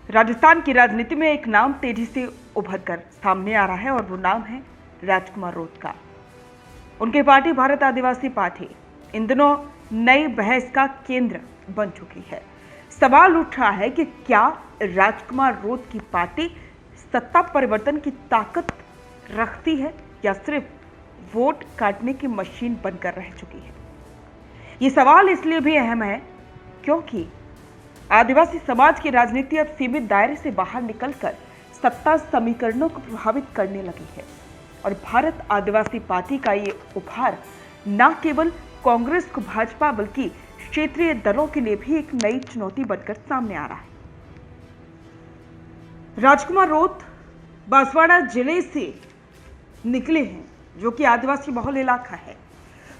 राजस्थान की राजनीति में एक नाम तेजी से उभर कर सामने आ रहा है और वो नाम है राजकुमार रोत का। उनकी पार्टी भारत आदिवासी पार्टी इन दिनों नई बहस का केंद्र बन चुकी है। सवाल उठ रहा है कि क्या राजकुमार रोत की पार्टी सत्ता परिवर्तन की ताकत रखती है या सिर्फ वोट काटने की मशीन बनकर रह चुकी है। ये सवाल इसलिए भी अहम है क्योंकि आदिवासी समाज की राजनीति अब सीमित दायरे से बाहर निकलकर सत्ता समीकरणों को प्रभावित करने लगी है और भारत आदिवासी पार्टी का ये उभार न केवल कांग्रेस को भाजपा बल्कि क्षेत्रीय दलों के लिए भी एक नई चुनौती बनकर सामने आ रहा है। राजकुमार रोत बांसवाड़ा जिले से निकले हैं जो कि आदिवासी बहुल इलाका है।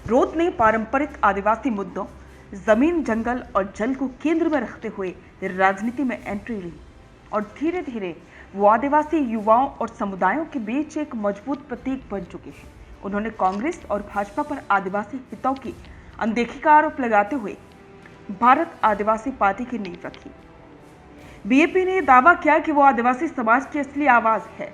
रोत ने पारंपरिक आदिवासी मुद्दों, जमीन, जंगल और जल को केंद्र में रखते हुए राजनीति में एंट्री ली और धीरे धीरे वो आदिवासी युवाओं और समुदायों के बीच एक मजबूत प्रतीक बन चुके हैं। उन्होंने कांग्रेस और भाजपा पर आदिवासी हितों की अनदेखी का आरोप लगाते हुए भारत आदिवासी पार्टी की नींव रखी। बीएपी ने दावा किया कि वो आदिवासी समाज की असली आवाज है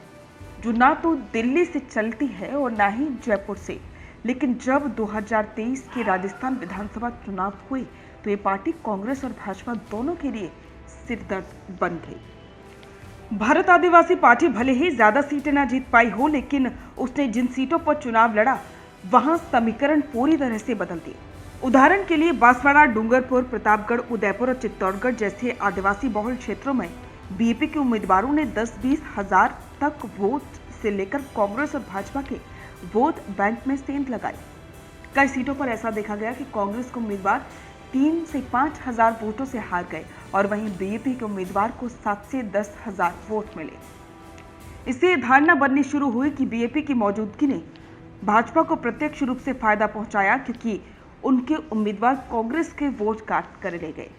जो ना तो दिल्ली से चलती है और ना ही जयपुर से। लेकिन जब 2023 के राजस्थान विधानसभा चुनाव हुए तो ये पार्टी कांग्रेस और भाजपा दोनों के लिए सिरदर्द बन गई। भारत आदिवासी पार्टी भले ही ज्यादा सीटें ना जीत पाई हो, लेकिन उसने जिन सीटों पर चुनाव लड़ा वहां समीकरण पूरी तरह से बदल दिए। उदाहरण के लिए बांसवाड़ा, डूंगरपुर, प्रतापगढ़, उदयपुर और चित्तौड़गढ़ जैसे आदिवासी बहुल क्षेत्रों में बीएपी के उम्मीदवारों ने 10-20 हजार तक वोट से लेकर कांग्रेस और भाजपा के वोट बैंक में सेंध लगाई। कई सीटों पर ऐसा देखा गया कि कांग्रेस के उम्मीदवार 3 से 5 हजार वोटों से हार गए और वहीं बीएपी के उम्मीदवार को 7 से 10 हजार वोट मिले। इससे धारणा बननी शुरू हुई कि बीएपी की मौजूदगी ने भाजपा को प्रत्यक्ष रूप से फायदा पहुंचाया क्योंकि उनके उम्मीदवार कांग्रेस के वोट काट कर ले गए।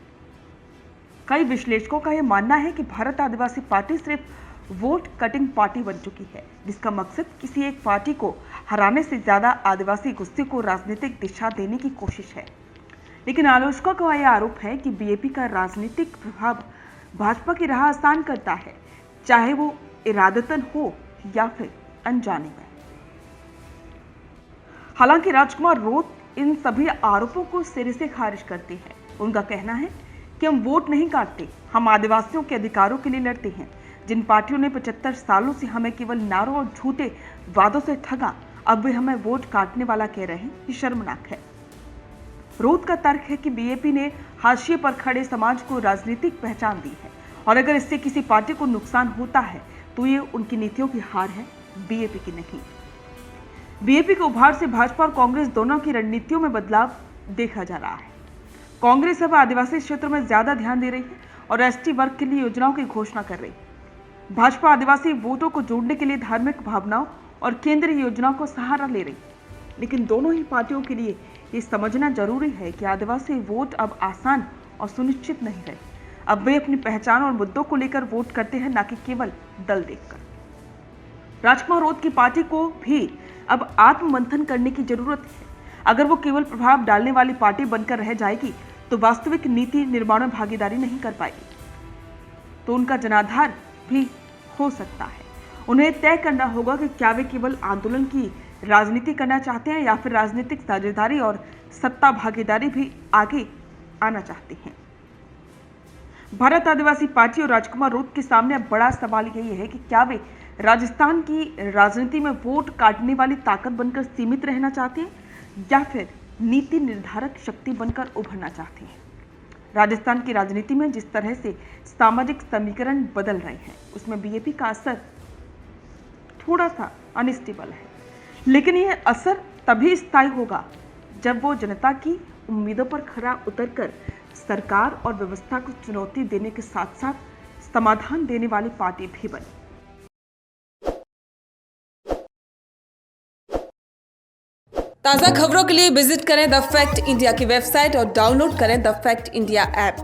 कई विश्लेषकों का यह मानना है कि भारत आदिवासी पार्टी सिर्फ वोट कटिंग पार्टी बन चुकी है जिसका मकसद किसी एक पार्टी को हराने से ज्यादा आदिवासी गुस्से को राजनीतिक दिशा देने की कोशिश है। लेकिन आलोचकों का यह आरोप है कि बीएपी का राजनीतिक प्रभाव भाजपा की राह आसान करता है, चाहे वो इरादतन हो या फिर अनजाने में। हालांकि राजकुमार रोत इन सभी आरोपों को सिरे से खारिज करते हैं। उनका कहना है कि हम वोट नहीं काटते, हम आदिवासियों के अधिकारों के लिए लड़ते हैं। जिन पार्टियों ने 75 सालों से हमें केवल नारों और झूठे वादों से ठगा, अब वे हमें वोट काटने वाला कह रहे हैं, ये शर्मनाक है। रोत का तर्क है कि बीएपी ने हाशिए पर खड़े समाज को राजनीतिक पहचान दी है और अगर इससे किसी पार्टी को नुकसान होता है तो ये उनकी नीतियों की हार है, बीएपी की नहीं। बीएपी के उभार से भाजपा और कांग्रेस दोनों की रणनीतियों में बदलाव देखा जा रहा है। कांग्रेस अब आदिवासी क्षेत्रों में ज्यादा ध्यान दे रही है और एसटी वर्ग के लिए योजनाओं की घोषणा कर रही है। भाजपा आदिवासी वोटों को जोड़ने के लिए धार्मिक भावनाओं और केंद्रीय योजनाओं को सहारा ले रही। लेकिन दोनों ही पार्टियों के लिए ये समझना जरूरी है कि आदिवासी वोट अब आसान और सुनिश्चित नहीं रहे। अब वे अपनी पहचान और मुद्दों को लेकर वोट करते हैं, न कि केवल दल देखकर। राजकुमार रोत की पार्टी को भी अब आत्ममंथन करने की जरूरत है। अगर वो केवल प्रभाव डालने वाली पार्टी बनकर रह जाएगी तो वास्तविक नीति निर्माण में भागीदारी नहीं कर पाएगी, तो उनका जनाधार भी हो सकता है। उन्हें तय करना होगा कि क्या वे केवल आंदोलन की राजनीति करना चाहते हैं या फिर राजनीतिक साझेदारी और सत्ता भागीदारी भी आगे आना चाहते हैं। भारत आदिवासी पार्टी और राजकुमार रोत के सामने अब बड़ा सवाल यही है कि क्या वे राजस्थान की राजनीति में वोट काटने वाली ताकत बनकर सीमित रहना चाहते हैं या फिर नीति निर्धारक शक्ति बनकर उभरना चाहते हैं। राजस्थान की राजनीति में जिस तरह से सामाजिक समीकरण बदल रहे हैं उसमें बीएपी का असर थोड़ा सा अनस्टेबल है, लेकिन यह असर तभी स्थायी होगा जब वो जनता की उम्मीदों पर खरा उतरकर सरकार और व्यवस्था को चुनौती देने के साथ साथ समाधान देने वाली पार्टी भी बने। ताज़ा खबरों के लिए विजिट करें द फैक्ट इंडिया की वेबसाइट और डाउनलोड करें द फैक्ट इंडिया ऐप।